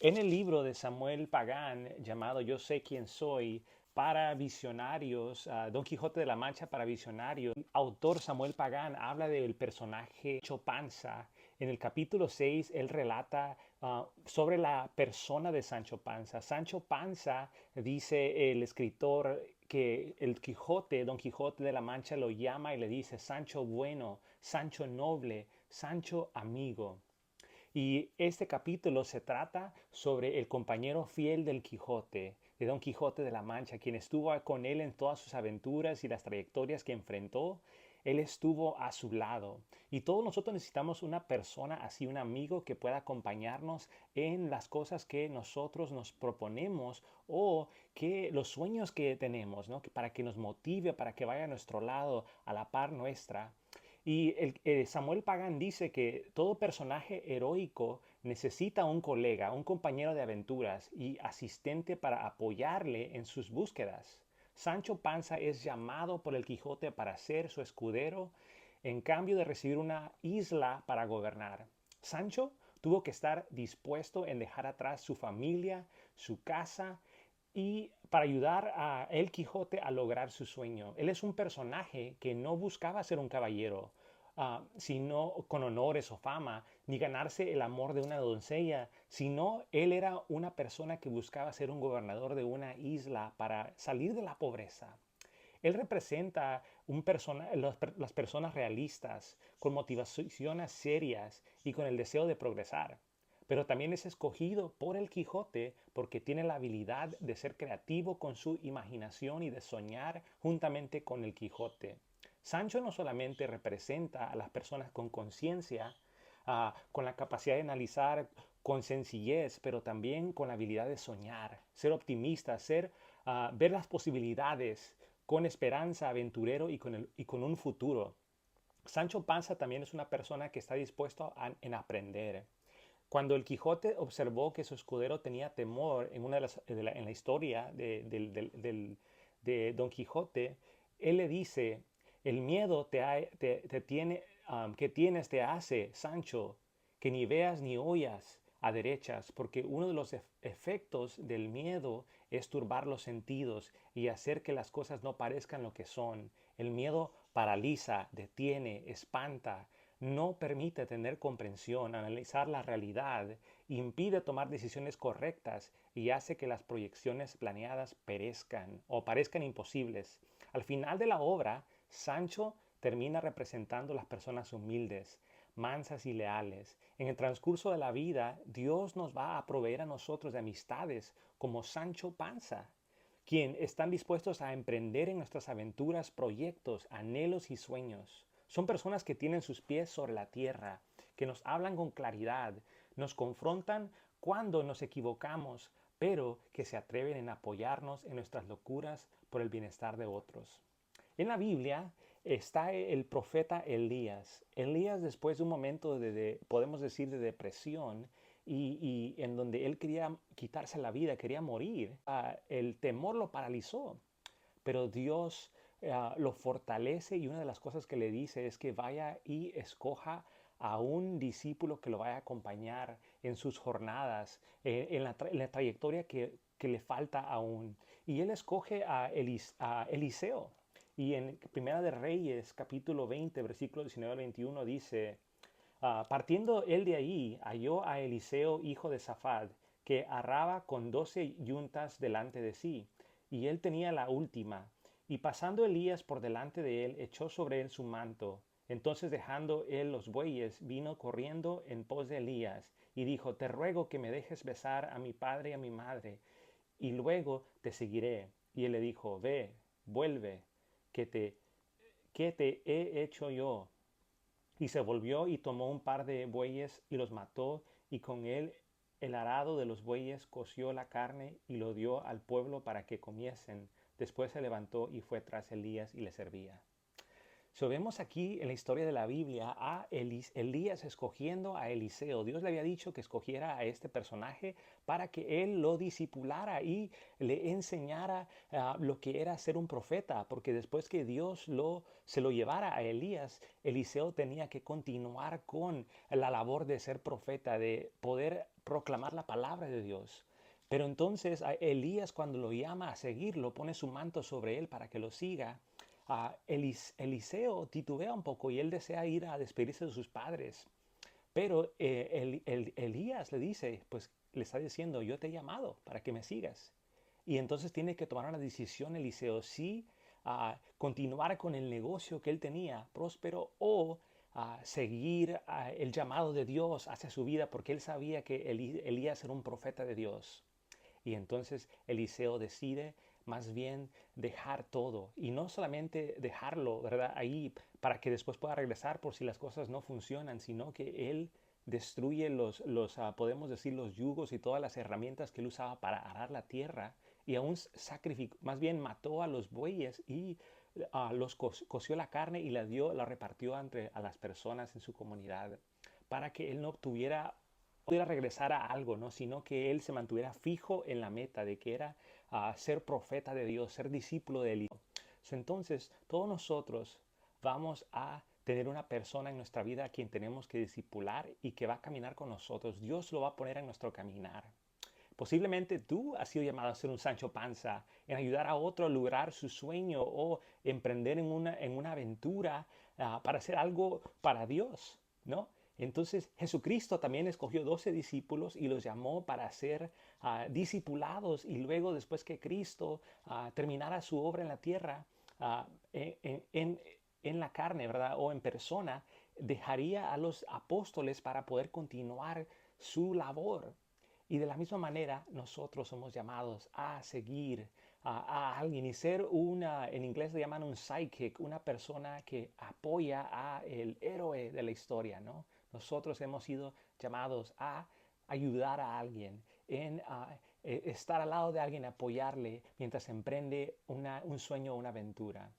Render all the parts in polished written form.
En el libro de Samuel Pagán llamado Yo sé quién soy, para visionarios, Don Quijote de la Mancha para visionarios, el autor Samuel Pagán habla del personaje Sancho Panza. En el capítulo 6 él relata sobre la persona de Sancho Panza. Sancho Panza, dice el escritor, que el Quijote, Don Quijote de la Mancha, lo llama y le dice Sancho bueno, Sancho noble, Sancho amigo. Y este capítulo se trata sobre el compañero fiel del Quijote, de Don Quijote de la Mancha, quien estuvo con él en todas sus aventuras y las trayectorias que enfrentó. Él estuvo a su lado. Y todos nosotros necesitamos una persona así, un amigo que pueda acompañarnos en las cosas que nosotros nos proponemos o que los sueños que tenemos, ¿no? Para que nos motive, para que vaya a nuestro lado, a la par nuestra. Y Samuel Pagan dice que todo personaje heroico necesita un colega, un compañero de aventuras y asistente para apoyarle en sus búsquedas. Sancho Panza es llamado por el Quijote para ser su escudero en cambio de recibir una isla para gobernar. Sancho tuvo que estar dispuesto en dejar atrás su familia, su casa y para ayudar a El Quijote a lograr su sueño. Él es un personaje que no buscaba ser un caballero, sino con honores o fama, ni ganarse el amor de una doncella, sino él era una persona que buscaba ser un gobernador de una isla para salir de la pobreza. Él representa las personas realistas, con motivaciones serias y con el deseo de progresar. Pero también es escogido por el Quijote porque tiene la habilidad de ser creativo con su imaginación y de soñar juntamente con el Quijote. Sancho no solamente representa a las personas con conciencia, con la capacidad de analizar con sencillez, pero también con la habilidad de soñar, ser optimista, ver las posibilidades con esperanza, aventurero y con un futuro. Sancho Panza también es una persona que está dispuesto en aprender. Cuando el Quijote observó que su escudero tenía temor en la historia de Don Quijote, él le dice, el miedo te tiene, que tienes te hace, Sancho, que ni veas ni oyas a derechas, porque uno de los efectos del miedo es turbar los sentidos y hacer que las cosas no parezcan lo que son. El miedo paraliza, detiene, espanta, no permite tener comprensión, analizar la realidad, impide tomar decisiones correctas y hace que las proyecciones planeadas perezcan o parezcan imposibles. Al final de la obra, Sancho termina representando las personas humildes, mansas y leales. En el transcurso de la vida, Dios nos va a proveer a nosotros de amistades como Sancho Panza, quien están dispuestos a emprender en nuestras aventuras, proyectos, anhelos y sueños. Son personas que tienen sus pies sobre la tierra, que nos hablan con claridad, nos confrontan cuando nos equivocamos, pero que se atreven en apoyarnos en nuestras locuras por el bienestar de otros. En la Biblia está el profeta Elías. Elías, después de un momento podemos decir, de depresión, y en donde él quería quitarse la vida, quería morir, el temor lo paralizó, pero Dios lo fortalece y una de las cosas que le dice es que vaya y escoja a un discípulo que lo vaya a acompañar en sus jornadas, en la trayectoria que le falta aún. Y él escoge a Eliseo. Y en Primera de Reyes, capítulo 20, versículo 19 al 21, dice, partiendo él de ahí, halló a Eliseo, hijo de Safat, que arraba con 12 yuntas delante de sí, y él tenía la última. Y pasando Elías por delante de él, echó sobre él su manto. Entonces dejando él los bueyes, vino corriendo en pos de Elías, y dijo, te ruego que me dejes besar a mi padre y a mi madre, y luego te seguiré. Y él le dijo, ve, vuelve, que te, que te he hecho yo. Y se volvió y tomó un par de bueyes y los mató, y con él el arado de los bueyes coció la carne y lo dio al pueblo para que comiesen. Después se levantó y fue tras Elías y le servía. So, vemos aquí en la historia de la Biblia a Elías escogiendo a Eliseo. Dios le había dicho que escogiera a este personaje para que él lo discipulara y le enseñara lo que era ser un profeta, porque después que Dios se lo llevara a Elías, Eliseo tenía que continuar con la labor de ser profeta, de poder proclamar la palabra de Dios. Pero entonces a Elías, cuando lo llama a seguirlo, pone su manto sobre él para que lo siga. Eliseo titubea un poco y él desea ir a despedirse de sus padres. Pero Elías le dice, pues le está diciendo, yo te he llamado para que me sigas. Y entonces tiene que tomar una decisión Eliseo, si continuar con el negocio que él tenía próspero o seguir el llamado de Dios hacia su vida, porque él sabía que Elías era un profeta de Dios. Y entonces Eliseo decide más bien dejar todo y no solamente dejarlo, ¿verdad? Ahí para que después pueda regresar por si las cosas no funcionan, sino que él destruye podemos decir, los yugos y todas las herramientas que él usaba para arar la tierra y aún sacrificó, más bien mató a los bueyes y coció la carne y la repartió entre a las personas en su comunidad para que él no pudiera regresar a algo, ¿no? Sino que él se mantuviera fijo en la meta de que era ser profeta de Dios, ser discípulo de Él. Entonces, todos nosotros vamos a tener una persona en nuestra vida a quien tenemos que discipular y que va a caminar con nosotros. Dios lo va a poner en nuestro caminar. Posiblemente tú has sido llamado a ser un Sancho Panza, en ayudar a otro a lograr su sueño o emprender en una aventura para hacer algo para Dios, ¿no? Entonces Jesucristo también escogió 12 discípulos y los llamó para ser discipulados y luego después que Cristo terminara su obra en la tierra, en la carne, ¿verdad? O en persona, dejaría a los apóstoles para poder continuar su labor. Y de la misma manera, nosotros somos llamados a seguir a alguien y ser en inglés le llaman un sidekick, una persona que apoya a el héroe de la historia, ¿no? Nosotros hemos sido llamados a ayudar a alguien, estar al lado de alguien, apoyarle mientras emprende un sueño o una aventura.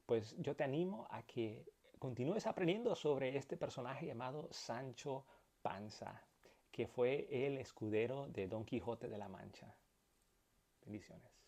Pues yo te animo a que continúes aprendiendo sobre este personaje llamado Sancho Panza, que fue el escudero de Don Quijote de la Mancha. Bendiciones.